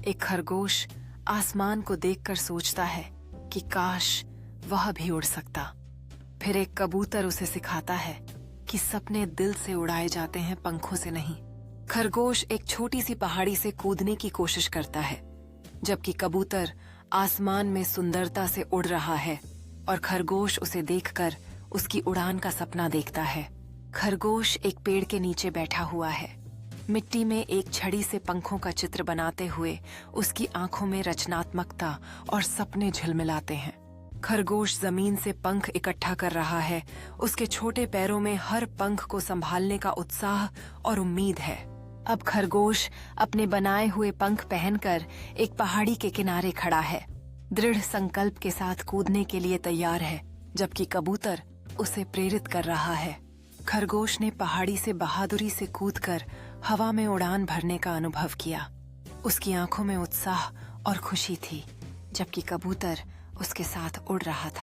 एक खरगोश आसमान को देखकर सोचता है कि काश वह भी उड़ सकता। फिर एक कबूतर उसे सिखाता है कि सपने दिल से उड़ाए जाते हैं, पंखों से नहीं। खरगोश एक छोटी सी पहाड़ी से कूदने की कोशिश करता है, जबकि कबूतर आसमान में सुंदरता से उड़ रहा है और खरगोश उसे देखकर उसकी उड़ान का सपना देखता है। खरगोश एक पेड़ के नीचे बैठा हुआ है, मिट्टी में एक छड़ी से पंखों का चित्र बनाते हुए उसकी आंखों में रचनात्मकता और सपने झिलमिलाते हैं। खरगोश जमीन से पंख इकट्ठा कर रहा है, उसके छोटे पैरों में हर पंख को संभालने का उत्साह और उम्मीद है। अब खरगोश अपने बनाए हुए पंख पहनकर एक पहाड़ी के किनारे खड़ा है, दृढ़ संकल्प के साथ कूदने के लिए तैयार है, जबकि कबूतर उसे प्रेरित कर रहा है। खरगोश ने पहाड़ी से बहादुरी से कूदकर हवा में उड़ान भरने का अनुभव किया। उसकी आंखों में उत्साह और खुशी थी, जबकि कबूतर उसके साथ उड़ रहा था।